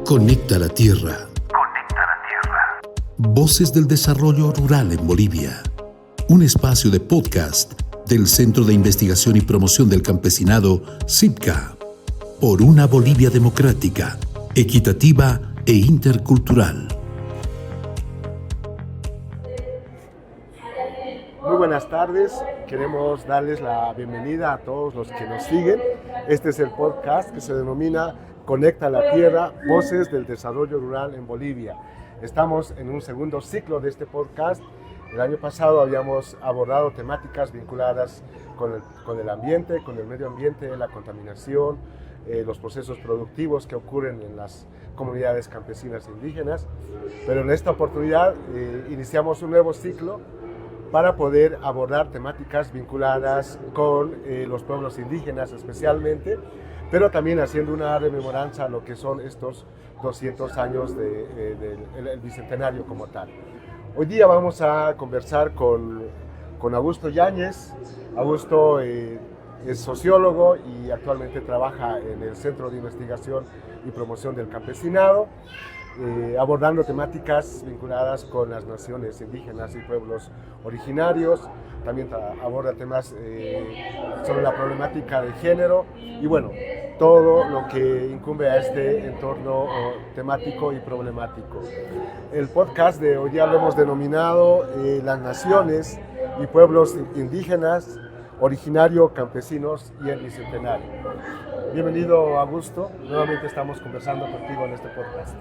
Conecta la Tierra. Voces del desarrollo rural en Bolivia. Un espacio de podcast del Centro de Investigación y Promoción del Campesinado, CIPCA. Por una Bolivia democrática, equitativa e intercultural. Muy buenas tardes, queremos darles la bienvenida a todos los que nos siguen. Este es el podcast que se denomina Conecta la Tierra, Voces del Desarrollo Rural en Bolivia. Estamos en un segundo ciclo de este podcast. El año pasado habíamos abordado temáticas vinculadas con el ambiente, con el medio ambiente, la contaminación, los procesos productivos que ocurren en las comunidades campesinas e indígenas. Pero en esta oportunidad iniciamos un nuevo ciclo para poder abordar temáticas vinculadas con los pueblos indígenas especialmente, pero también haciendo una rememoranza a lo que son estos 200 años del Bicentenario como tal. Hoy día vamos a conversar con Augusto Yáñez. Augusto es sociólogo y actualmente trabaja en el Centro de Investigación y Promoción del Campesinado, abordando temáticas vinculadas con las naciones indígenas y pueblos originarios. También aborda temas sobre la problemática de género y bueno, todo lo que incumbe a este entorno temático y problemático. El podcast de hoy día lo hemos denominado Las naciones y pueblos indígenas, originario, campesinos y el Bicentenario. Bienvenido, Augusto. Nuevamente estamos conversando contigo en este podcast.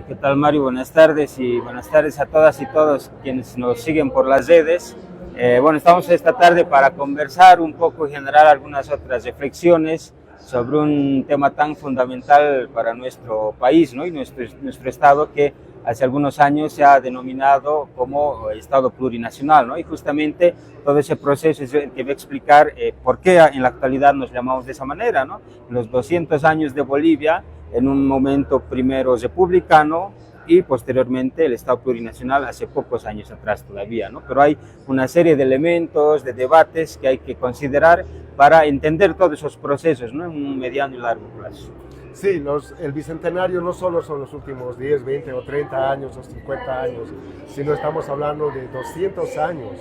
¿Qué tal, Mario? Buenas tardes y buenas tardes a todas y todos quienes nos siguen por las redes. Estamos esta tarde para conversar un poco y generar algunas otras reflexiones sobre un tema tan fundamental para nuestro país, ¿no? Y nuestro estado, que hace algunos años se ha denominado como Estado plurinacional, ¿no? Y justamente todo ese proceso es el que va a explicar por qué en la actualidad nos llamamos de esa manera, ¿no? Los 200 años de Bolivia, en un momento primero republicano y posteriormente el Estado plurinacional hace pocos años atrás todavía, ¿no? Pero hay una serie de elementos, de debates que hay que considerar para entender todos esos procesos, ¿no? En un mediano y largo plazo. Sí, el Bicentenario no solo son los últimos 10, 20 o 30 años o 50 años, sino estamos hablando de 200 años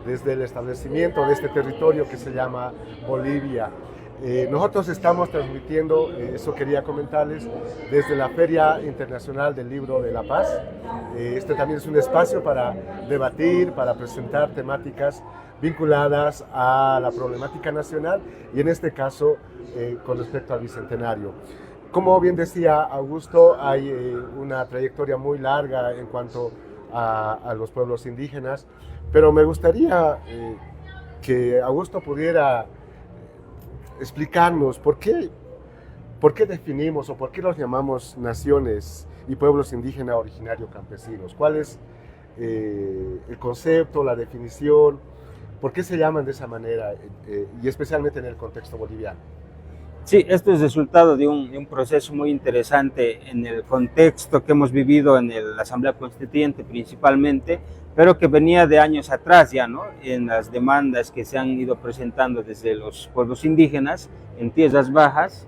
desde el establecimiento de este territorio que se llama Bolivia. Nosotros estamos transmitiendo, eso quería comentarles, desde la Feria Internacional del Libro de La Paz. Este también es un espacio para debatir, para presentar temáticas vinculadas a la problemática nacional y en este caso con respecto al Bicentenario. Como bien decía Augusto, hay una trayectoria muy larga en cuanto a los pueblos indígenas, pero me gustaría que Augusto pudiera explicarnos por qué definimos o por qué los llamamos naciones y pueblos indígenas originarios campesinos. ¿Cuál es el concepto, la definición? ¿Por qué se llaman de esa manera y especialmente en el contexto boliviano? Sí, esto es resultado de un proceso muy interesante en el contexto que hemos vivido en la Asamblea Constituyente principalmente, pero que venía de años atrás ya, ¿no? En las demandas que se han ido presentando desde los pueblos indígenas en tierras bajas,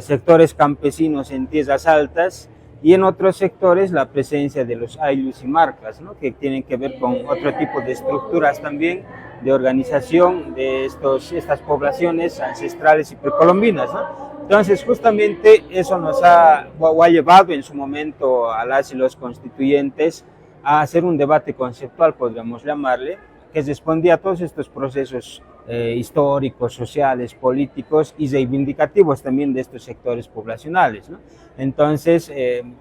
sectores campesinos en tierras altas y en otros sectores la presencia de los ayllus y marcas, ¿no? Que tienen que ver con otro tipo de estructuras también de organización de estas poblaciones ancestrales y precolombinas, ¿no? Entonces, justamente eso nos ha llevado en su momento a las y los constituyentes a hacer un debate conceptual, podríamos llamarle, que respondía a todos estos procesos históricos, sociales, políticos y reivindicativos también de estos sectores poblacionales, ¿no? Entonces, en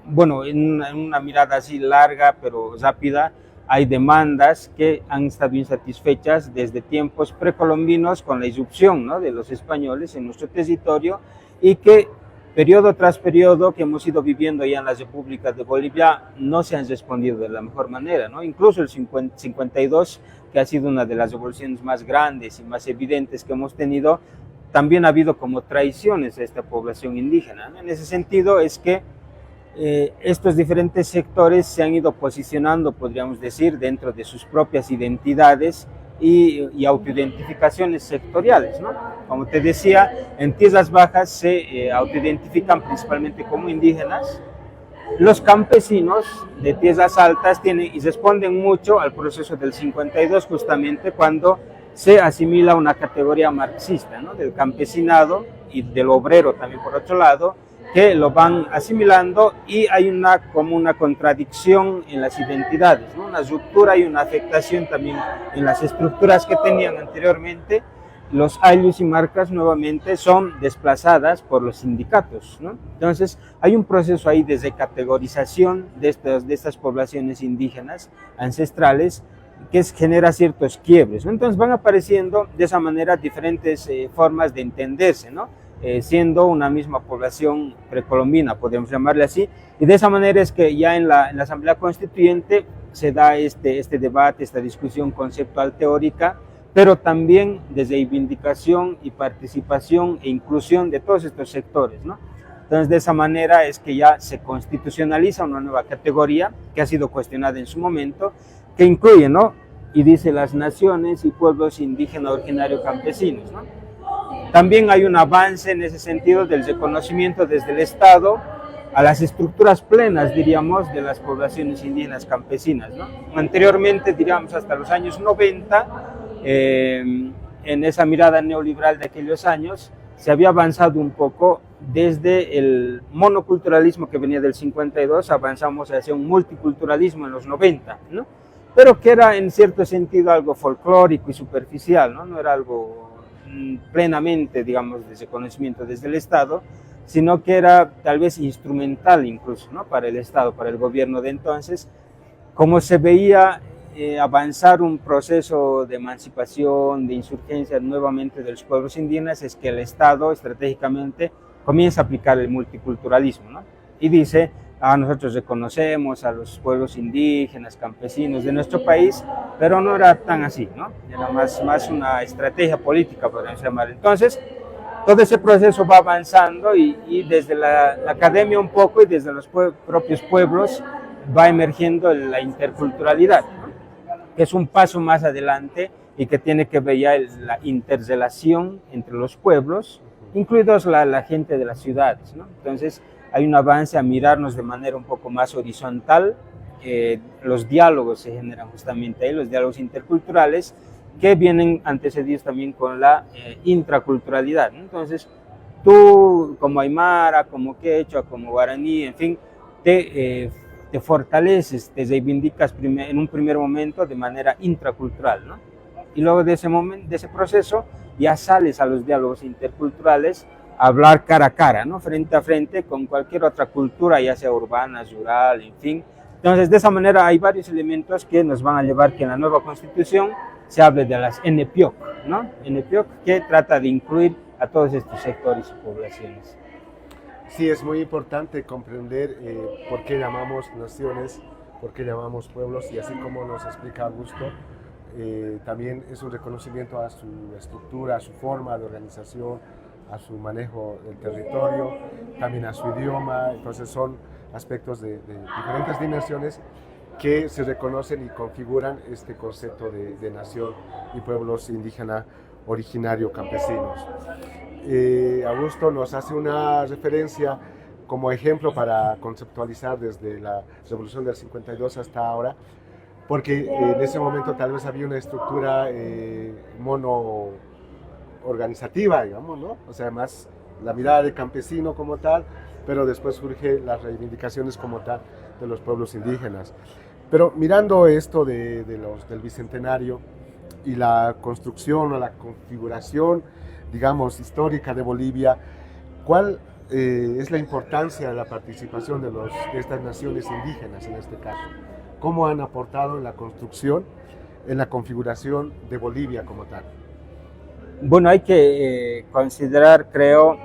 una mirada así larga pero rápida, hay demandas que han estado insatisfechas desde tiempos precolombinos con la irrupción, ¿no? De los españoles en nuestro territorio y que periodo tras periodo que hemos ido viviendo ya en las repúblicas de Bolivia no se han respondido de la mejor manera, ¿no? Incluso el 52, que ha sido una de las revoluciones más grandes y más evidentes que hemos tenido, también ha habido como traiciones a esta población indígena, ¿no? En ese sentido es que estos diferentes sectores se han ido posicionando, podríamos decir, dentro de sus propias identidades y autoidentificaciones sectoriales, ¿no? Como te decía, en Tierras Bajas se autoidentifican principalmente como indígenas. Los campesinos de tierras altas tienen y responden mucho al proceso del 52, justamente cuando se asimila una categoría marxista, ¿no? Del campesinado y del obrero también por otro lado, que lo van asimilando, y hay como una contradicción en las identidades, ¿no? Una ruptura y una afectación también en las estructuras que tenían anteriormente. Los ayllus y marcas nuevamente son desplazadas por los sindicatos, ¿no? Entonces hay un proceso ahí de recategorización de estas poblaciones indígenas ancestrales que genera ciertos quiebres, ¿no? Entonces van apareciendo de esa manera diferentes formas de entenderse, ¿no? Siendo una misma población precolombina, podemos llamarle así, y de esa manera es que ya en la Asamblea Constituyente se da este debate, esta discusión conceptual teórica, pero también de reivindicación y participación e inclusión de todos estos sectores, ¿no? Entonces, de esa manera es que ya se constitucionaliza una nueva categoría que ha sido cuestionada en su momento, que incluye, ¿no? Y dice las naciones y pueblos indígenas originarios campesinos, ¿no? También hay un avance en ese sentido del reconocimiento desde el Estado a las estructuras plenas, diríamos, de las poblaciones indígenas campesinas, ¿no? Anteriormente, diríamos, hasta los años 90, en esa mirada neoliberal de aquellos años, se había avanzado un poco desde el monoculturalismo que venía del 52, avanzamos hacia un multiculturalismo en los 90, ¿no? Pero que era en cierto sentido algo folclórico y superficial, ¿no? No era algo plenamente, digamos, de ese conocimiento desde el Estado, sino que era tal vez instrumental incluso, ¿no? Para el Estado, para el gobierno de entonces, como se veía avanzar un proceso de emancipación, de insurgencia nuevamente de los pueblos indígenas, es que el Estado estratégicamente comienza a aplicar el multiculturalismo, ¿no? Y dice, nosotros reconocemos a los pueblos indígenas, campesinos de nuestro país, pero no era tan así, ¿no? Era más una estrategia política, podríamos llamar. Entonces, todo ese proceso va avanzando y desde la academia un poco y desde los propios pueblos va emergiendo la interculturalidad, ¿no? Que es un paso más adelante y que tiene que ver ya la interrelación entre los pueblos, incluidos la gente de las ciudades, ¿no? Entonces hay un avance a mirarnos de manera un poco más horizontal, los diálogos se generan justamente ahí, los diálogos interculturales, que vienen antecedidos también con la intraculturalidad, ¿no? Entonces tú como aymara, como quechua, como guaraní, en fin, te fortaleces, te reivindicas en un primer momento de manera intracultural, ¿no? Y luego de ese proceso ya sales a los diálogos interculturales a hablar cara a cara, ¿no? Frente a frente con cualquier otra cultura, ya sea urbana, rural, en fin. Entonces, de esa manera hay varios elementos que nos van a llevar que en la nueva Constitución se hable de las NPIOC, ¿no? NPIOC, que trata de incluir a todos estos sectores y poblaciones. Sí, es muy importante comprender por qué llamamos naciones, por qué llamamos pueblos, y así como nos explica Augusto, también es un reconocimiento a su estructura, a su forma de organización, a su manejo del territorio, también a su idioma. Entonces son aspectos de diferentes dimensiones que se reconocen y configuran este concepto de nación y pueblos indígenas originario campesinos. Augusto nos hace una referencia como ejemplo para conceptualizar desde la Revolución del 52 hasta ahora, porque en ese momento tal vez había una estructura mono-organizativa, digamos, ¿no? O sea, más la mirada de campesino como tal, pero después surgen las reivindicaciones como tal de los pueblos indígenas. Pero mirando esto del Bicentenario y la construcción o la configuración, digamos, histórica de Bolivia, ¿cuál es la importancia de la participación de estas naciones indígenas en este caso? ¿Cómo han aportado en la construcción, en la configuración de Bolivia como tal? Bueno, hay que considerar, creo,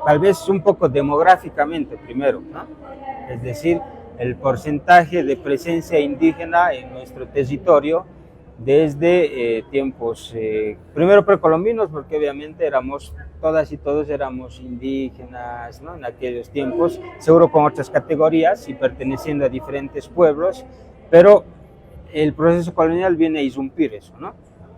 tal vez un poco demográficamente primero, ¿no? Es decir, el porcentaje de presencia indígena en nuestro territorio desde tiempos, primero precolombinos, porque obviamente todas y todos éramos indígenas, ¿no? En aquellos tiempos, seguro con otras categorías y perteneciendo a diferentes pueblos, pero el proceso colonial viene a irrumpir eso, ¿no?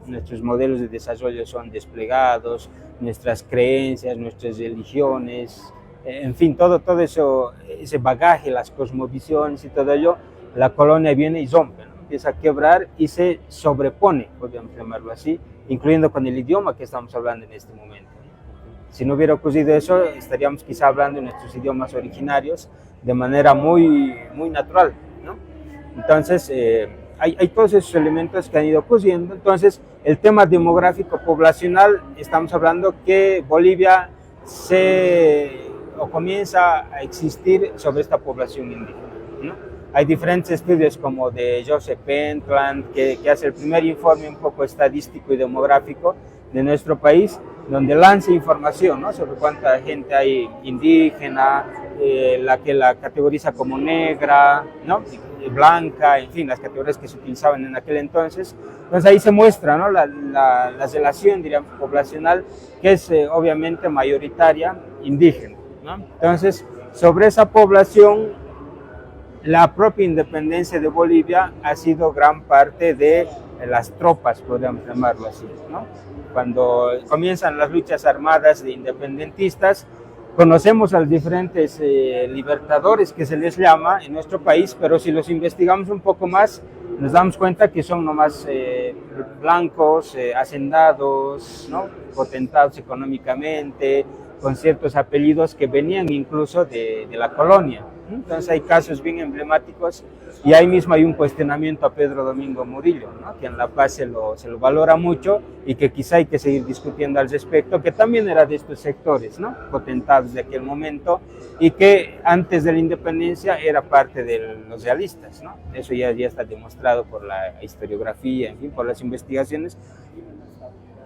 nuestros modelos de desarrollo son desplegados, nuestras creencias, nuestras religiones, en fin, todo eso, ese bagaje, las cosmovisiones y todo ello, la colonia viene y rompe, ¿no? Empieza a quebrar y se sobrepone, podríamos llamarlo así, incluyendo con el idioma que estamos hablando en este momento. Si no hubiera ocurrido eso, estaríamos quizá hablando en nuestros idiomas originarios de manera muy natural, ¿no? Entonces, hay todos esos elementos que han ido ocurriendo. Entonces, el tema demográfico poblacional, estamos hablando que Bolivia comienza a existir sobre esta población indígena, ¿no? Hay diferentes estudios como de Joseph Pentland, que hace el primer informe un poco estadístico y demográfico de nuestro país, donde lanza información, ¿no?, sobre cuánta gente hay indígena, la que la categoriza como negra, ¿no?, blanca, en fin, las categorías que se utilizaban en aquel entonces. Entonces ahí se muestra, ¿no?, la relación, diríamos, poblacional, que es obviamente mayoritaria indígena, ¿no? Entonces, sobre esa población, la propia independencia de Bolivia ha sido gran parte de las tropas, podríamos llamarlo así, ¿no? Cuando comienzan las luchas armadas de independentistas, conocemos a los diferentes libertadores que se les llama en nuestro país, pero si los investigamos un poco más, nos damos cuenta que son nomás blancos, hacendados, ¿no?, potentados económicamente, con ciertos apellidos que venían incluso de la colonia. Entonces hay casos bien emblemáticos y ahí mismo hay un cuestionamiento a Pedro Domingo Murillo, ¿no?, que en La Paz se lo valora mucho y que quizá hay que seguir discutiendo al respecto, que también era de estos sectores, ¿no?, potentados de aquel momento y que antes de la independencia era parte de los realistas, ¿no? Eso ya está demostrado por la historiografía, en fin, por las investigaciones.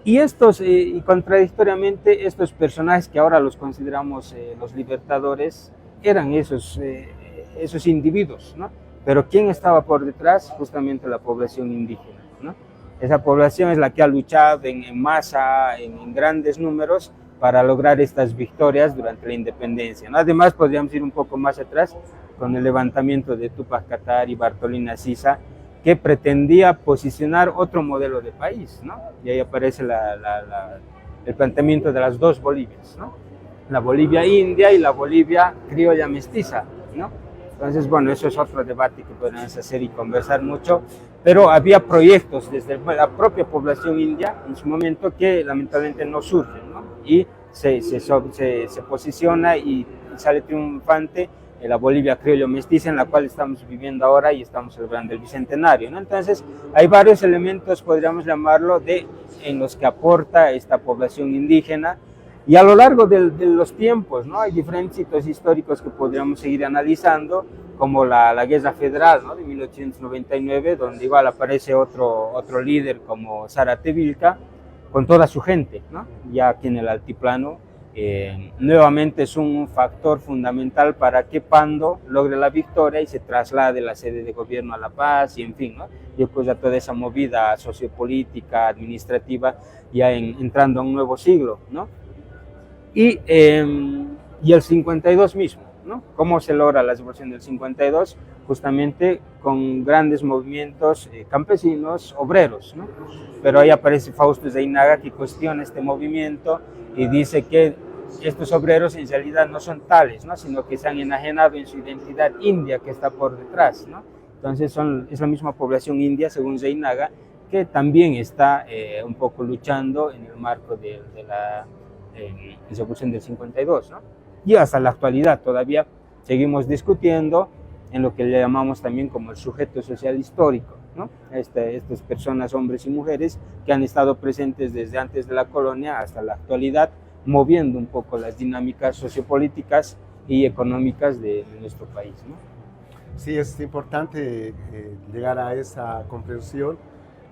Y y contradictoriamente, estos personajes que ahora los consideramos los libertadores, eran esos individuos, ¿no? Pero ¿quién estaba por detrás? Justamente la población indígena, ¿no? Esa población es la que ha luchado en masa, en grandes números, para lograr estas victorias durante la independencia, ¿no? Además, podríamos ir un poco más atrás con el levantamiento de Túpac Katari y Bartolina Sisa, que pretendía posicionar otro modelo de país, ¿no? Y ahí aparece el planteamiento de las dos Bolivias, ¿no?, la Bolivia india y la Bolivia criolla mestiza, ¿no? Entonces, bueno, eso es otro debate que podemos hacer y conversar mucho, pero había proyectos desde la propia población india en su momento que lamentablemente no surgen, ¿no? Y se posiciona y sale triunfante la Bolivia criollo mestiza, en la cual estamos viviendo ahora y estamos celebrando el bicentenario, ¿no? Entonces, hay varios elementos, podríamos llamarlo, en los que aporta esta población indígena. Y a lo largo de los tiempos, ¿no?, hay diferentes hitos históricos que podríamos seguir analizando, como la Guerra Federal, ¿no?, de 1899, donde igual aparece otro líder como Zárate Vilca, con toda su gente, ¿no?, ya aquí en el altiplano. Nuevamente es un factor fundamental para que Pando logre la victoria y se traslade la sede de gobierno a La Paz, y en fin, ¿no?, y pues a toda esa movida sociopolítica, administrativa, ya entrando a un nuevo siglo, ¿no? Y el 52 mismo, ¿no? ¿Cómo se logra la revolución del 52? Justamente con grandes movimientos campesinos, obreros, ¿no? Pero ahí aparece Fausto Zeinaga, que cuestiona este movimiento y dice que estos obreros en realidad no son tales, ¿no?, sino que se han enajenado en su identidad india que está por detrás, ¿no? Entonces es la misma población india, según Zeinaga, que también está un poco luchando en el marco de la revolución del 52, ¿no? Y hasta la actualidad todavía seguimos discutiendo en lo que le llamamos también como el sujeto social histórico, ¿no? Estas personas, hombres y mujeres, que han estado presentes desde antes de la colonia hasta la actualidad, moviendo un poco las dinámicas sociopolíticas y económicas de nuestro país, ¿no? Sí, es importante llegar a esa comprensión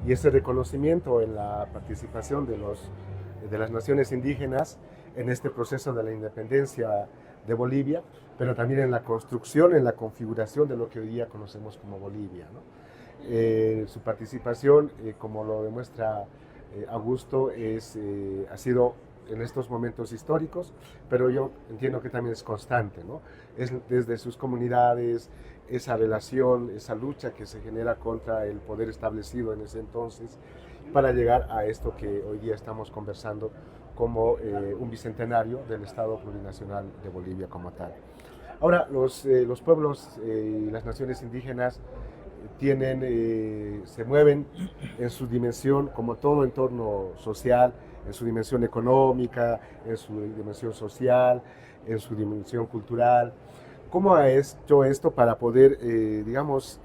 y ese reconocimiento en la participación de las naciones indígenas en este proceso de la independencia de Bolivia, pero también en la construcción, en la configuración de lo que hoy día conocemos como Bolivia, ¿no? Su participación, como lo demuestra Augusto, ha sido en estos momentos históricos, pero yo entiendo que también es constante, ¿no? Es desde sus comunidades, esa relación, esa lucha que se genera contra el poder establecido en ese entonces, para llegar a esto que hoy día estamos conversando como un bicentenario del Estado Plurinacional de Bolivia como tal. Ahora, los pueblos y las naciones indígenas se mueven en su dimensión, como todo entorno social, en su dimensión económica, en su dimensión social, en su dimensión cultural. ¿Cómo ha hecho esto para poder, digamos,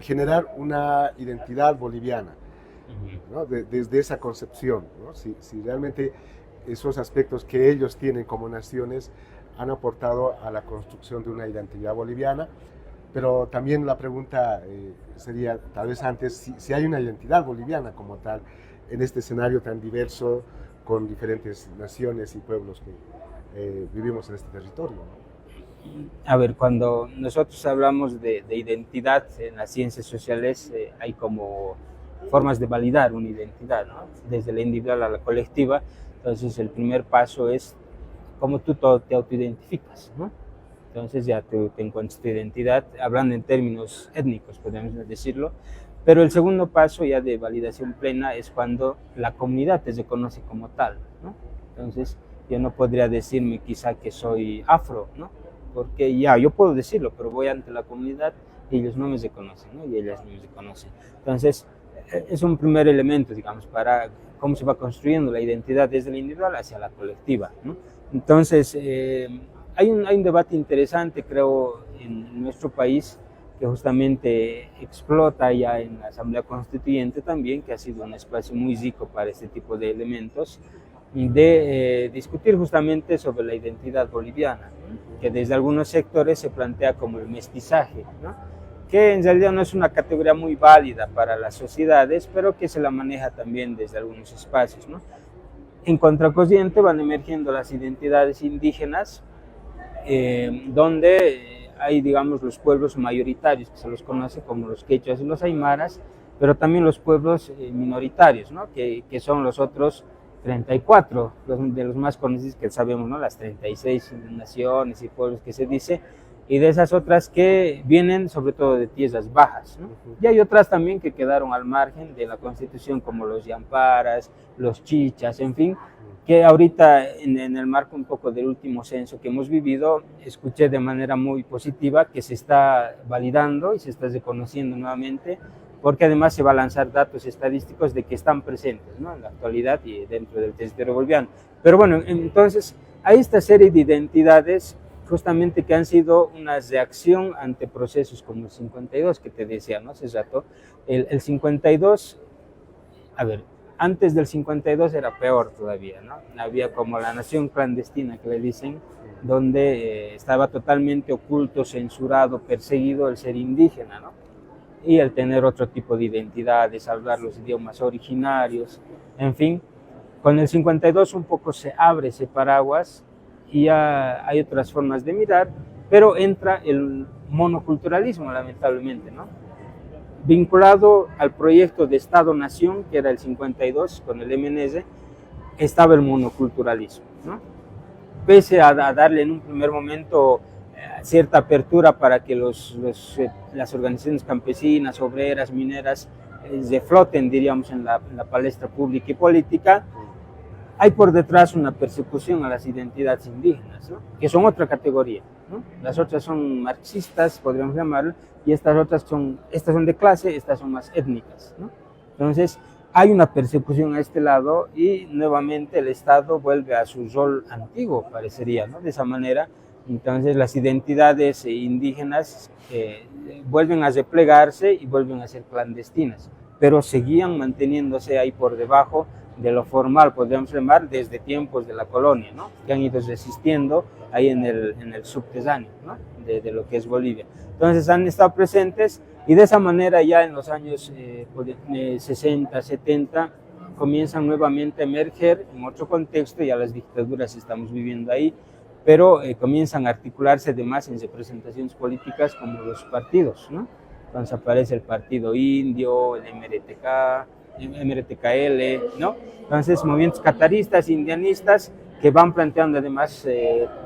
generar una identidad boliviana, ¿no? Desde esa concepción, ¿no? Si realmente esos aspectos que ellos tienen como naciones han aportado a la construcción de una identidad boliviana, pero también la pregunta sería, tal vez antes, si hay una identidad boliviana como tal en este escenario tan diverso, con diferentes naciones y pueblos que vivimos en este territorio, ¿no? A ver, cuando nosotros hablamos de identidad en las ciencias sociales, hay como formas de validar una identidad, ¿no? Desde la individual a la colectiva. Entonces, el primer paso es cómo tú te autoidentificas, ¿no? Entonces ya te encuentras tu identidad, hablando en términos étnicos, podemos decirlo. Pero el segundo paso ya de validación plena es cuando la comunidad te reconoce como tal, ¿no? Entonces, yo no podría decirme quizá que soy afro, ¿no? Porque ya, yo puedo decirlo, pero voy ante la comunidad y ellos no me reconocen, ¿no? Y ellas no me reconocen. Entonces, es un primer elemento, digamos, para cómo se va construyendo la identidad desde la individual hacia la colectiva, ¿no? Entonces, hay un debate interesante, creo, en nuestro país, que justamente explota ya en la Asamblea Constituyente también, que ha sido un espacio muy rico para este tipo de elementos, de discutir justamente sobre la identidad boliviana, ¿no? Que desde algunos sectores se plantea como el mestizaje, ¿no? Que en realidad no es una categoría muy válida para las sociedades, pero que se la maneja también desde algunos espacios, ¿no? En contracorriente van emergiendo las identidades indígenas, donde hay, digamos, los pueblos mayoritarios, que se los conoce como los quechuas y los aymaras, pero también los pueblos minoritarios, ¿no? Que son los otros 34, de los más conocidos que sabemos, ¿no? Las 36 naciones y pueblos que se dice, y de esas otras que vienen sobre todo de tierras bajas, ¿no? Y hay otras también que quedaron al margen de la Constitución, como los yamparas, los chichas, en fin, que ahorita en el marco un poco del último censo que hemos vivido, escuché de manera muy positiva que se está validando y se está reconociendo nuevamente, porque además se va a lanzar datos estadísticos de que están presentes, ¿no? En la actualidad y dentro del territorio boliviano. Pero bueno, entonces hay esta serie de identidades justamente que han sido una reacción ante procesos como el 52 que te decía, ¿no? Hace rato. El 52, a ver, antes del 52 era peor todavía, ¿no? Había como la nación clandestina que le dicen, donde estaba totalmente oculto, censurado, perseguido el ser indígena, ¿no? Y el tener otro tipo de identidades, hablar los idiomas originarios, en fin. Con el 52 un poco se abre ese paraguas y ya hay otras formas de mirar, pero entra el monoculturalismo, lamentablemente, ¿no? Vinculado al proyecto de Estado-Nación, que era el 52, con el MNS, estaba el monoculturalismo, ¿no? Pese a darle en un primer momento cierta apertura para que las organizaciones campesinas, obreras, mineras se floten, diríamos, en la palestra pública y política, hay por detrás una persecución a las identidades indígenas, ¿no? Que son otra categoría, ¿no? Las otras son marxistas, podríamos llamarlo, y estas son de clase, estas son más étnicas, ¿no? Entonces, hay una persecución a este lado y nuevamente el Estado vuelve a su rol antiguo, parecería, ¿no? De esa manera, entonces las identidades indígenas vuelven a replegarse y vuelven a ser clandestinas, pero seguían manteniéndose ahí por debajo de lo formal, podríamos llamar, desde tiempos de la colonia, ¿no? Que han ido resistiendo ahí en el subterráneo, ¿no? de lo que es Bolivia. Entonces han estado presentes y de esa manera ya en los años 60, 70 comienzan nuevamente a emerger en otro contexto, ya las dictaduras estamos viviendo ahí, pero comienzan a articularse además en representaciones políticas como los partidos, ¿no? Entonces aparece el Partido Indio, el MRTKL, ¿no? Entonces movimientos cataristas, indianistas, que van planteando además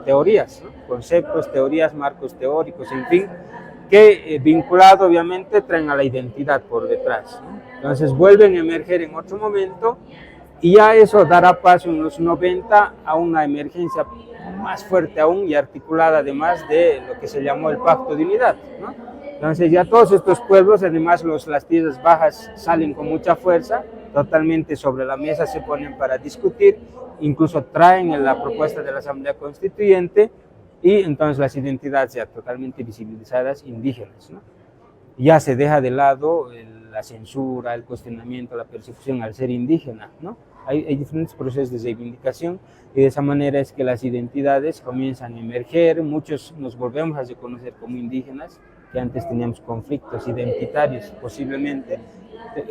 teorías, ¿no? Conceptos, teorías, marcos teóricos, en fin, que vinculado obviamente traen a la identidad por detrás, ¿no? Entonces vuelven a emerger en otro momento y ya eso dará paso en los 90 a una emergencia más fuerte aún y articulada además de lo que se llamó el Pacto de Unidad, ¿no? Entonces ya todos estos pueblos, además las tierras bajas salen con mucha fuerza, totalmente sobre la mesa se ponen para discutir, incluso traen en la propuesta de la Asamblea Constituyente y entonces las identidades ya totalmente visibilizadas indígenas, ¿no? Ya se deja de lado la censura, el cuestionamiento, la persecución al ser indígena, ¿no? Hay diferentes procesos de reivindicación y de esa manera es que las identidades comienzan a emerger, muchos nos volvemos a reconocer como indígenas, que antes teníamos conflictos identitarios posiblemente,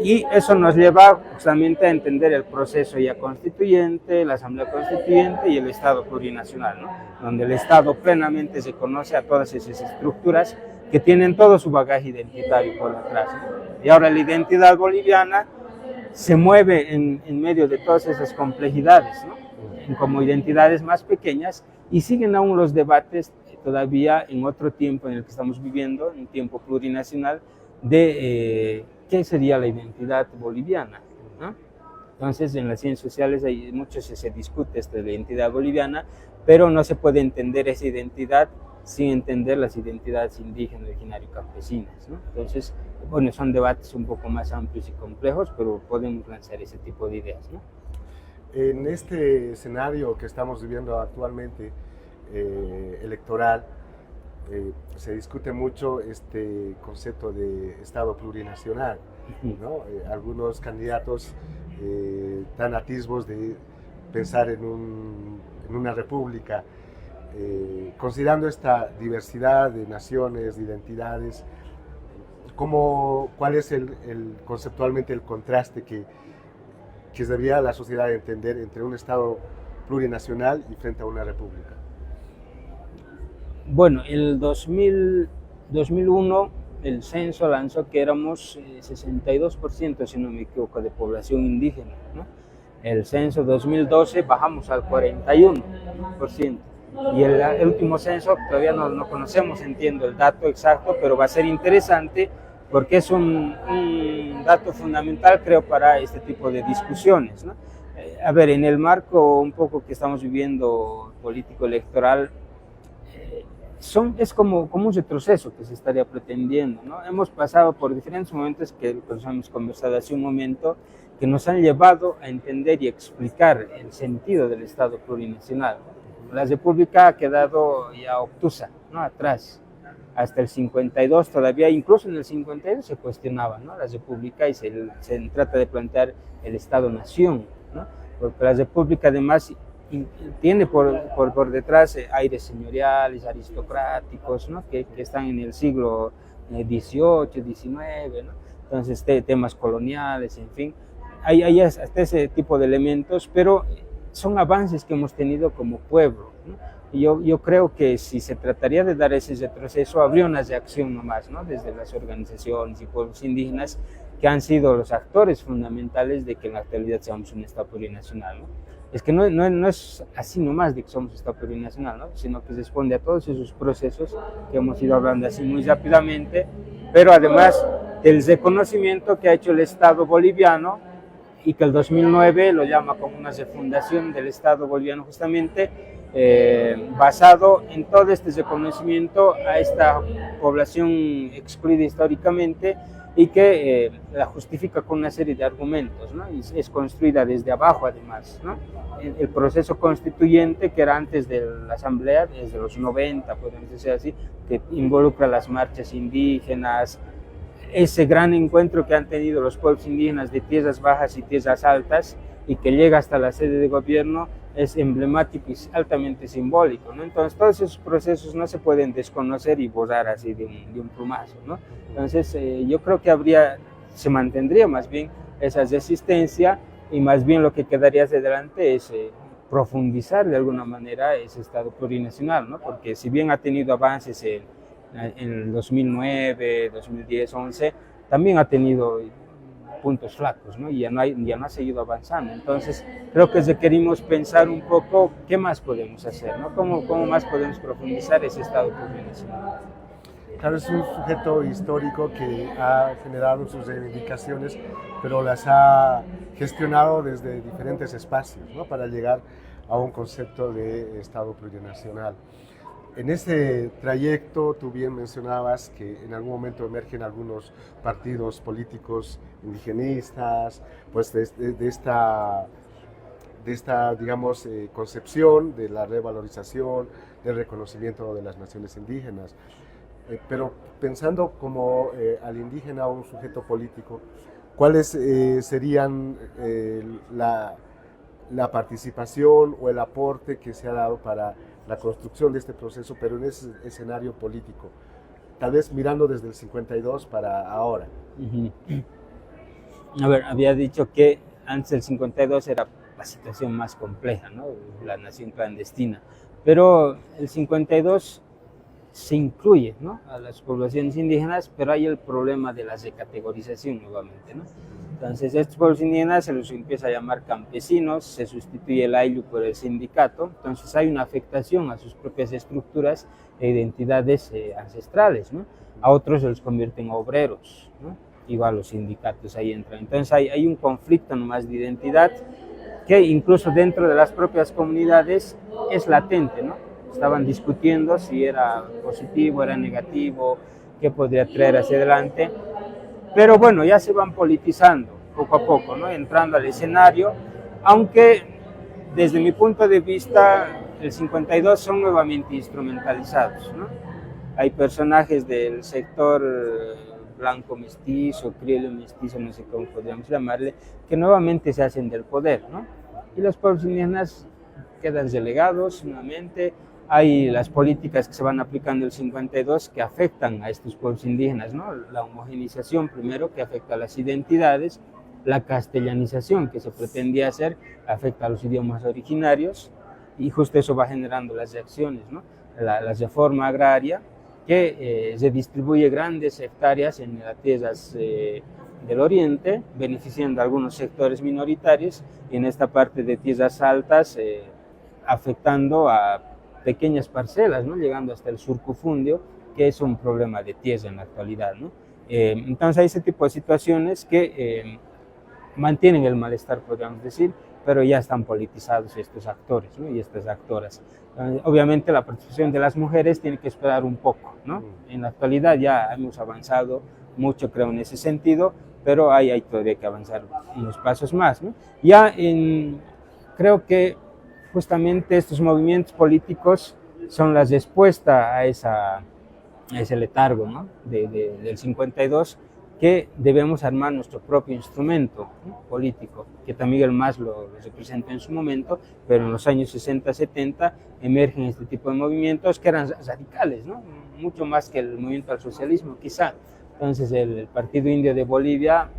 y eso nos lleva justamente a entender el proceso ya constituyente, la Asamblea Constituyente y el Estado plurinacional, ¿no? Donde el Estado plenamente se conoce a todas esas estructuras que tienen todo su bagaje identitario por detrás, ¿no? Y ahora la identidad boliviana se mueve en medio de todas esas complejidades, ¿no? Como identidades más pequeñas, y siguen aún los debates todavía en otro tiempo en el que estamos viviendo, un tiempo plurinacional, de qué sería la identidad boliviana, ¿no? Entonces en las ciencias sociales hay mucho se discute esta identidad boliviana, pero no se puede entender esa identidad sin entender las identidades indígenas, originarias y campesinas, ¿no? Entonces, bueno, son debates un poco más amplios y complejos, pero podemos lanzar ese tipo de ideas, ¿no? En este escenario que estamos viviendo actualmente, electoral, se discute mucho este concepto de Estado plurinacional, ¿no? Algunos candidatos dan atisbos de pensar en una república, considerando esta diversidad de naciones, de identidades. ¿Cuál es conceptualmente el contraste que debería la sociedad entender entre un Estado plurinacional y frente a una república? Bueno, el 2001 el censo lanzó que éramos 62%, si no me equivoco, de población indígena, ¿no? El censo 2012 bajamos al 41%. Y el último censo todavía no conocemos, entiendo el dato exacto, pero va a ser interesante porque es un dato fundamental, creo, para este tipo de discusiones, ¿no? A ver, en el marco un poco que estamos viviendo político-electoral, es como un retroceso que se estaría pretendiendo, ¿no? Hemos pasado por diferentes momentos que hemos conversado hace un momento, que nos han llevado a entender y explicar el sentido del Estado plurinacional, ¿no? La República ha quedado ya obtusa, ¿no? Atrás. Hasta el 52 todavía, incluso en el 52 se cuestionaba, ¿no? La República y se trata de plantear el Estado-Nación, ¿no? Porque la República además tiene por detrás aires señoriales, aristocráticos, ¿no? que están en el siglo XVIII, XIX, ¿no? Entonces temas coloniales, en fin, hay hasta ese tipo de elementos, pero son avances que hemos tenido como pueblo, ¿no? Y yo creo que si se trataría de dar ese retroceso, habría una reacción nomás, ¿no? Desde las organizaciones y pueblos indígenas que han sido los actores fundamentales de que en la actualidad seamos un Estado plurinacional, ¿no? Es que no es así nomás de que somos Estado plurinacional, ¿no? Sino que responde a todos esos procesos que hemos ido hablando así muy rápidamente, pero además del reconocimiento que ha hecho el Estado boliviano y que el 2009 lo llama como una refundación del Estado boliviano justamente, basado en todo este reconocimiento a esta población excluida históricamente y que la justifica con una serie de argumentos, ¿no? Y es construida desde abajo además, ¿no? El proceso constituyente que era antes de la asamblea, desde los 90, podemos decir así, que involucra las marchas indígenas, ese gran encuentro que han tenido los pueblos indígenas de tierras bajas y tierras altas y que llega hasta la sede de gobierno, es emblemático y altamente simbólico, ¿no? Entonces todos esos procesos no se pueden desconocer y borrar así de un plumazo, ¿no? Entonces yo creo que se mantendría más bien esa resistencia y más bien lo que quedaría hacia adelante es profundizar de alguna manera ese Estado plurinacional, ¿no? Porque si bien ha tenido avances en el 2009, 2010, 2011, también ha tenido puntos flacos, ¿no? Y ya no ha seguido avanzando. Entonces, creo que requerimos pensar un poco qué más podemos hacer, ¿no? ¿Cómo más podemos profundizar ese Estado plurinacional? Claro, es un sujeto histórico que ha generado sus reivindicaciones, pero las ha gestionado desde diferentes espacios, ¿no? Para llegar a un concepto de Estado plurinacional. En ese trayecto, tú bien mencionabas que en algún momento emergen algunos partidos políticos indigenistas, pues de esta, digamos, concepción de la revalorización, del reconocimiento de las naciones indígenas. Pero pensando como al indígena un sujeto político, ¿cuáles serían la participación o el aporte que se ha dado para la construcción de este proceso, pero en ese escenario político? Tal vez mirando desde el 52 para ahora. A ver, había dicho que antes del 52 era la situación más compleja, ¿no? La nación clandestina, pero el 52 se incluye, ¿no?, a las poblaciones indígenas, pero hay el problema de la recategorización nuevamente, ¿no? Entonces, estos pueblos indígenas se los empieza a llamar campesinos, se sustituye el ayllu por el sindicato, entonces hay una afectación a sus propias estructuras e identidades ancestrales, ¿no? A otros se los convierte en obreros, ¿no? Igual los sindicatos ahí entran. Entonces hay un conflicto nomás de identidad que incluso dentro de las propias comunidades es latente, ¿no? Estaban discutiendo si era positivo, era negativo, qué podría traer hacia adelante. Pero bueno, ya se van politizando poco a poco, ¿no?, entrando al escenario, aunque desde mi punto de vista el 52 son nuevamente instrumentalizados, ¿no? Hay personajes del sector blanco mestizo, criollo mestizo, no sé cómo podríamos llamarle, que nuevamente se hacen del poder, ¿no? Y los pueblos indígenas quedan relegados nuevamente. Hay las políticas que se van aplicando en el 52 que afectan a estos pueblos indígenas, ¿no? La homogenización primero, que afecta a las identidades, la castellanización que se pretendía hacer afecta a los idiomas originarios, y justo eso va generando las reacciones, ¿no? La reforma agraria, que se distribuye grandes hectáreas en las tierras del oriente, beneficiando a algunos sectores minoritarios, y en esta parte de tierras altas afectando a pequeñas parcelas, ¿no?, llegando hasta el surcufundio, que es un problema de tierra en la actualidad, ¿no? Entonces hay ese tipo de situaciones que mantienen el malestar, podríamos decir, pero ya están politizados estos actores, ¿no?, y estas actoras. Obviamente la participación de las mujeres tiene que esperar un poco, ¿no? En la actualidad ya hemos avanzado mucho, creo, en ese sentido, pero hay todavía que avanzar unos pasos más, ¿no? Creo que justamente estos movimientos políticos son la respuesta a ese letargo, ¿no?, del 52, que debemos armar nuestro propio instrumento, ¿no?, político, que también Miguel Mas lo representa en su momento, pero en los años 60, 70 emergen este tipo de movimientos que eran radicales, ¿no?, mucho más que el movimiento al socialismo, quizá. Entonces el Partido Indio de Bolivia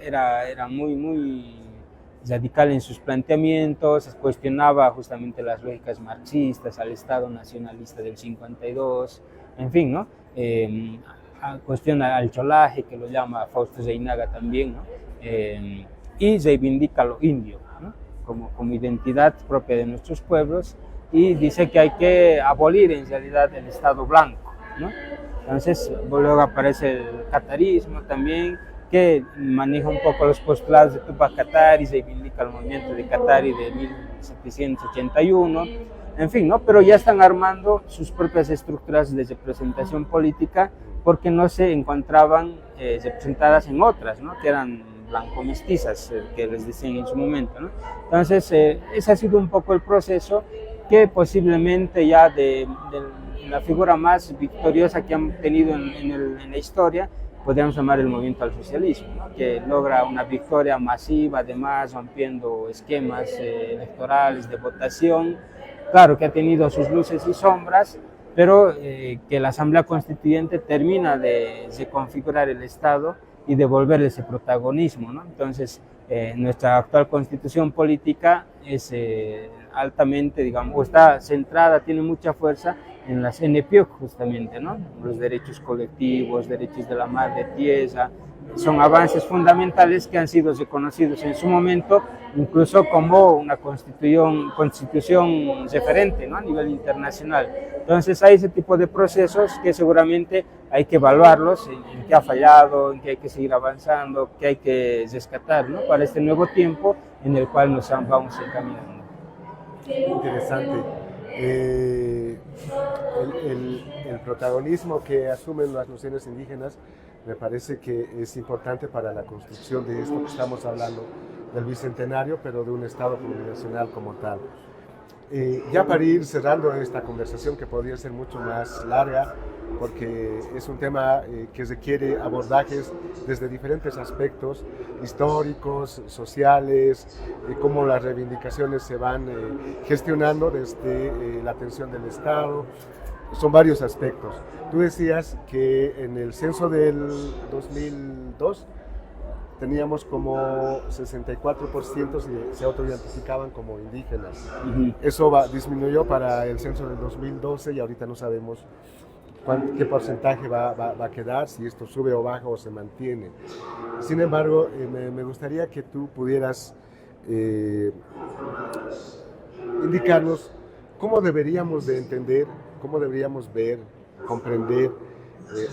era muy radical en sus planteamientos, cuestionaba justamente las lógicas marxistas, al Estado nacionalista del 52, en fin, ¿no? Cuestiona al cholaje, que lo llama Fausto Reinaga también, ¿no? Y reivindica lo indio, ¿no?, como identidad propia de nuestros pueblos, y dice que hay que abolir en realidad el Estado blanco, ¿no? Entonces luego aparece el catarismo también, que maneja un poco los postulados de Tupac Katari, reivindica el movimiento de Katari de 1781, en fin, ¿no? Pero ya están armando sus propias estructuras de representación política, porque no se encontraban representadas en otras, ¿no?, que eran blanco-mestizas, que les decían en su momento, ¿no? Entonces, ese ha sido un poco el proceso que posiblemente ya de la figura más victoriosa que han tenido en la historia, podríamos llamar el movimiento al socialismo, ¿no?, que logra una victoria masiva, además rompiendo esquemas electorales de votación. Claro que ha tenido sus luces y sombras, pero que la Asamblea Constituyente termina de configurar el Estado y devolverle ese protagonismo, ¿no? Entonces, nuestra actual constitución política es altamente, digamos, está centrada, tiene mucha fuerza en las NPIOC justamente, ¿no?, los derechos colectivos, derechos de la madre tierra, son avances fundamentales que han sido reconocidos en su momento, incluso como una constitución referente, ¿no?, a nivel internacional. Entonces hay ese tipo de procesos que seguramente hay que evaluarlos, en qué ha fallado, en qué hay que seguir avanzando, qué hay que rescatar, ¿no?, para este nuevo tiempo en el cual nos vamos encaminando. Interesante. El protagonismo que asumen las naciones indígenas me parece que es importante para la construcción de esto que estamos hablando, del bicentenario, pero de un Estado plurinacional como tal. Ya para ir cerrando esta conversación, que podría ser mucho más larga, porque es un tema que requiere abordajes desde diferentes aspectos históricos, sociales, cómo las reivindicaciones se van gestionando desde la atención del Estado. Son varios aspectos. Tú decías que en el censo del 2002 teníamos como 64% se autoidentificaban como indígenas. Eso disminuyó para el censo del 2012 y ahorita no sabemos qué porcentaje va a quedar, si esto sube o baja o se mantiene. Sin embargo, me gustaría que tú pudieras indicarnos cómo deberíamos de entender, cómo deberíamos ver, comprender,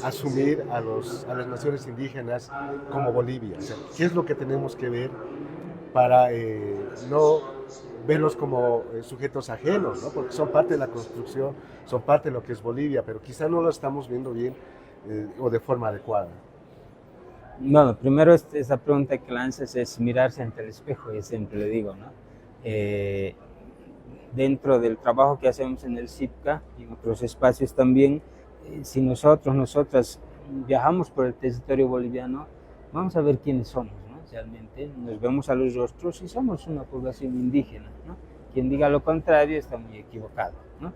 asumir a las naciones indígenas como Bolivia. O sea, ¿qué es lo que tenemos que ver para no verlos como sujetos ajenos, ¿no? Porque son parte de la construcción, son parte de lo que es Bolivia, pero quizá no lo estamos viendo bien o de forma adecuada? Bueno, primero esa pregunta que lanzas es mirarse ante el espejo, y siempre le digo, ¿no? Dentro del trabajo que hacemos en el CIPCA y en otros espacios también, si nosotras viajamos por el territorio boliviano, vamos a ver quiénes somos, ¿no? Realmente nos vemos a los rostros y somos una población indígena, ¿no? Quien diga lo contrario está muy equivocado, ¿no?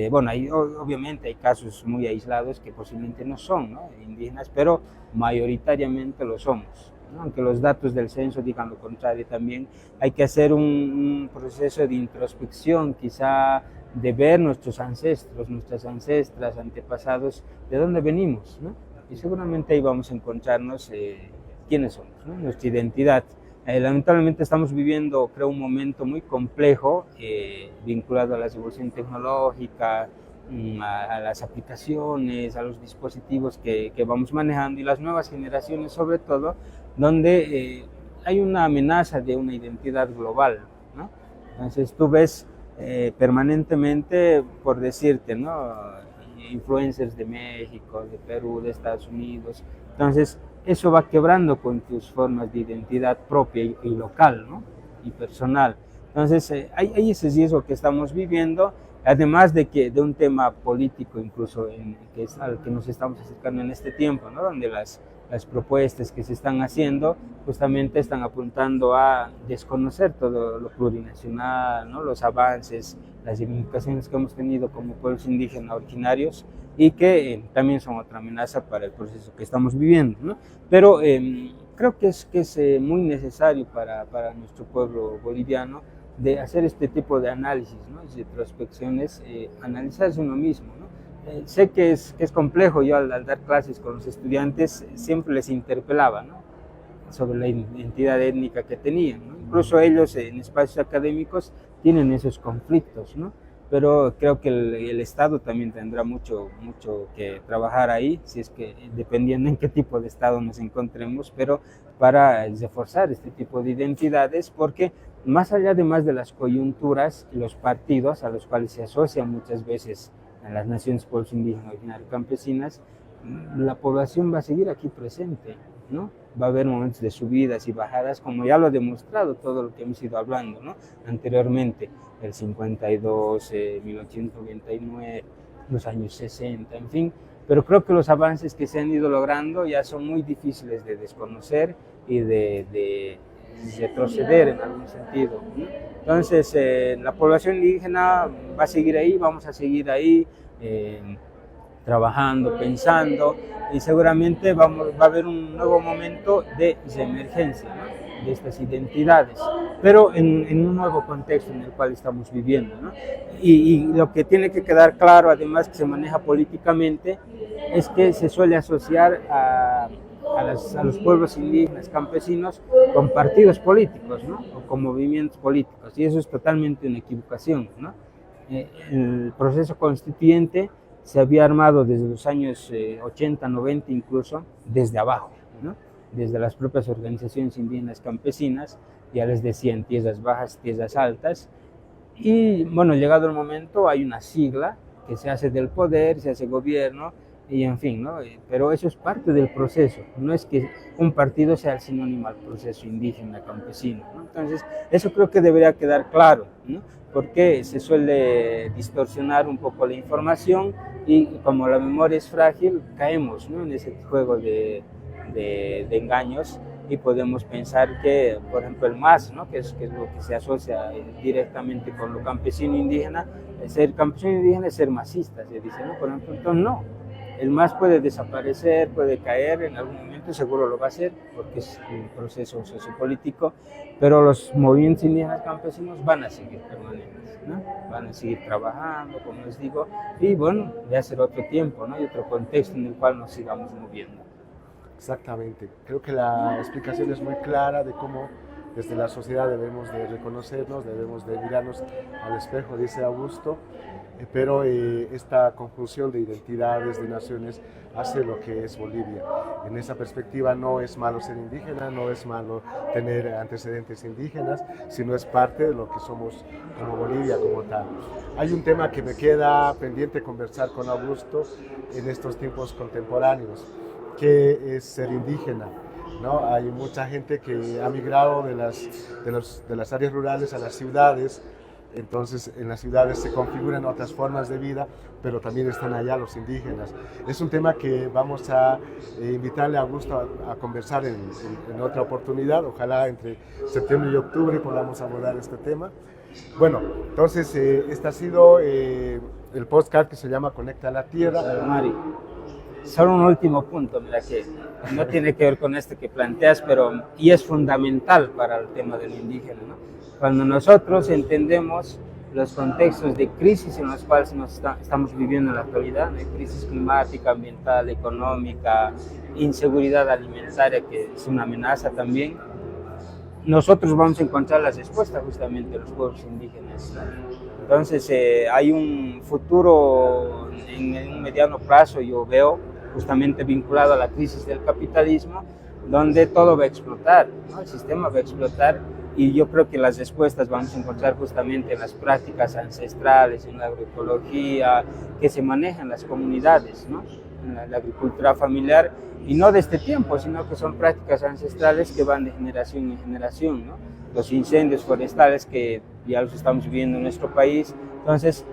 Bueno, obviamente hay casos muy aislados que posiblemente no son, ¿no?, indígenas, pero mayoritariamente lo somos, ¿no? Aunque los datos del censo digan lo contrario también, hay que hacer un proceso de introspección, quizá de ver nuestros ancestros, nuestras ancestras, antepasados, de dónde venimos, ¿no? Y seguramente ahí vamos a encontrarnos quiénes somos, ¿no?, nuestra identidad. Lamentablemente estamos viviendo, creo, un momento muy complejo vinculado a la revolución tecnológica, a las aplicaciones, a los dispositivos que vamos manejando, y las nuevas generaciones sobre todo, donde hay una amenaza de una identidad global, ¿no? Entonces tú ves permanentemente, por decirte, ¿no?, influencers de México, de Perú, de Estados Unidos. Entonces eso va quebrando con tus formas de identidad propia y local, ¿no?, y personal. Entonces hay ese riesgo que estamos viviendo, además de un tema político incluso que es al que nos estamos acercando en este tiempo, ¿no?, donde las propuestas que se están haciendo justamente están apuntando a desconocer todo lo plurinacional, ¿no?, los avances, las reivindicaciones que hemos tenido como pueblos indígenas originarios, y que también son otra amenaza para el proceso que estamos viviendo, ¿no? Pero creo que es muy necesario para nuestro pueblo boliviano de hacer este tipo de análisis, ¿no?, de retrospecciones, analizarse uno mismo, ¿no? Sé que es complejo. Yo al dar clases con los estudiantes siempre les interpelaba, ¿no?, sobre la identidad étnica que tenían, ¿no? Incluso ellos en espacios académicos tienen esos conflictos, ¿no? Pero creo que el Estado también tendrá mucho que trabajar ahí, si es que dependiendo en qué tipo de Estado nos encontremos, pero para reforzar este tipo de identidades, porque más allá de las coyunturas y los partidos a los cuales se asocian muchas veces en las naciones pueblos indígenas originarios campesinas, la población va a seguir aquí presente, ¿no? Va a haber momentos de subidas y bajadas, como ya lo ha demostrado todo lo que hemos ido hablando, ¿no?, anteriormente, el 52, 1899, los años 60, en fin. Pero creo que los avances que se han ido logrando ya son muy difíciles de desconocer y de retroceder en algún sentido, ¿no? Entonces, la población indígena va a seguir ahí, vamos a seguir ahí, trabajando, pensando, y seguramente va a haber un nuevo momento de emergencia, ¿no?, de estas identidades, pero en un nuevo contexto en el cual estamos viviendo, ¿no? Y lo que tiene que quedar claro, además, que se maneja políticamente, es que se suele asociar a a los pueblos indígenas campesinos con partidos políticos, ¿no? O con movimientos políticos, y eso es totalmente una equivocación, ¿no? El proceso constituyente se había armado desde los años 80, 90 incluso, desde abajo, ¿no? Desde las propias organizaciones indígenas campesinas, ya les decían tierras bajas, tierras altas, y bueno, llegado el momento hay una sigla que se hace del poder, se hace gobierno, y en fin, ¿no? Pero eso es parte del proceso, no es que un partido sea el sinónimo al proceso indígena campesino, ¿no? Entonces, eso creo que debería quedar claro, ¿no? Porque se suele distorsionar un poco la información y como la memoria es frágil, caemos, ¿no? En ese juego de engaños y podemos pensar que, por ejemplo, el MAS, ¿no? que es lo que se asocia directamente con lo campesino indígena, ser campesino indígena es ser masista, se dice, ¿no? Por ejemplo, entonces no. El MAS puede desaparecer, puede caer, en algún momento seguro lo va a hacer, porque es un proceso sociopolítico, pero los movimientos indígenas campesinos van a seguir permanentes, ¿no? Van a seguir trabajando, como les digo, y bueno, ya será otro tiempo, ¿no? Y otro contexto en el cual nos sigamos moviendo. Exactamente. Creo que la explicación es muy clara de cómo desde la sociedad debemos de reconocernos, debemos de mirarnos al espejo, dice Augusto, pero esta conjunción de identidades, de naciones, hace lo que es Bolivia. En esa perspectiva no es malo ser indígena, no es malo tener antecedentes indígenas, sino es parte de lo que somos como Bolivia, como tal. Hay un tema que me queda pendiente conversar con Augusto en estos tiempos contemporáneos, que es ser indígena, ¿no? Hay mucha gente que ha migrado de las áreas rurales a las ciudades, entonces en las ciudades se configuran otras formas de vida, pero también están allá los indígenas. Es un tema que vamos a invitarle a Augusto a conversar en otra oportunidad, ojalá entre septiembre y octubre podamos abordar este tema. Bueno, entonces este ha sido el podcast que se llama Conecta a la Tierra. Mari, solo un último punto, mira, que no tiene que ver con esto que planteas, pero y es fundamental para el tema del indígena, ¿no? Cuando nosotros entendemos los contextos de crisis en los cuales estamos viviendo en la actualidad, de crisis climática, ambiental, económica, inseguridad alimentaria, que es una amenaza también, nosotros vamos a encontrar las respuestas justamente de los pueblos indígenas, ¿no? Entonces hay un futuro en un mediano plazo, yo veo, justamente vinculado a la crisis del capitalismo, donde todo va a explotar, ¿no? El sistema va a explotar, y yo creo que las respuestas vamos a encontrar justamente en las prácticas ancestrales, en la agroecología, que se manejan las comunidades, ¿no? En la agricultura familiar, y no de este tiempo, sino que son prácticas ancestrales que van de generación en generación, ¿no? Los incendios forestales que ya los estamos viviendo en nuestro país. Entonces,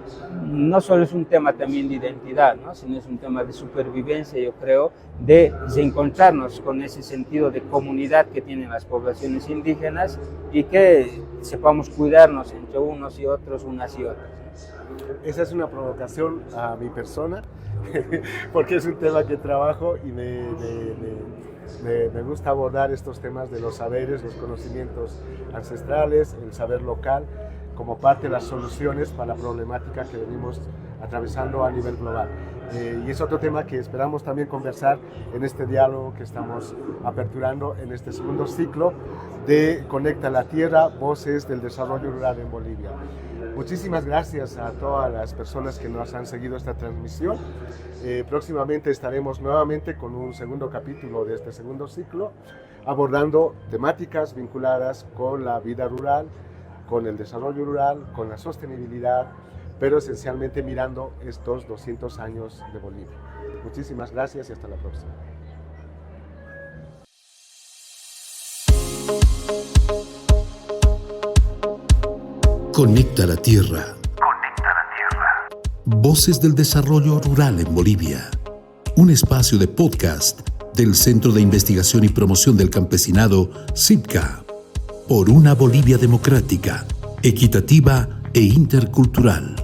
no solo es un tema también de identidad, ¿no? Sino es un tema de supervivencia, yo creo, de encontrarnos con ese sentido de comunidad que tienen las poblaciones indígenas y que sepamos cuidarnos entre unos y otros, unas y otras. Esa es una provocación a mi persona, porque es un tema que trabajo y me gusta abordar estos temas de los saberes, los conocimientos ancestrales, el saber local, como parte de las soluciones para la problemática que venimos atravesando a nivel global. Y es otro tema que esperamos también conversar en este diálogo que estamos aperturando en este segundo ciclo de Conecta la Tierra, Voces del Desarrollo Rural en Bolivia. Muchísimas gracias a todas las personas que nos han seguido esta transmisión. Próximamente estaremos nuevamente con un segundo capítulo de este segundo ciclo, abordando temáticas vinculadas con la vida rural, con el desarrollo rural, con la sostenibilidad, pero esencialmente mirando estos 200 años de Bolivia. Muchísimas gracias y hasta la próxima. Conecta la Tierra. Conecta la Tierra. Voces del Desarrollo Rural en Bolivia. Un espacio de podcast del Centro de Investigación y Promoción del Campesinado, CIPCA. Por una Bolivia democrática, equitativa e intercultural.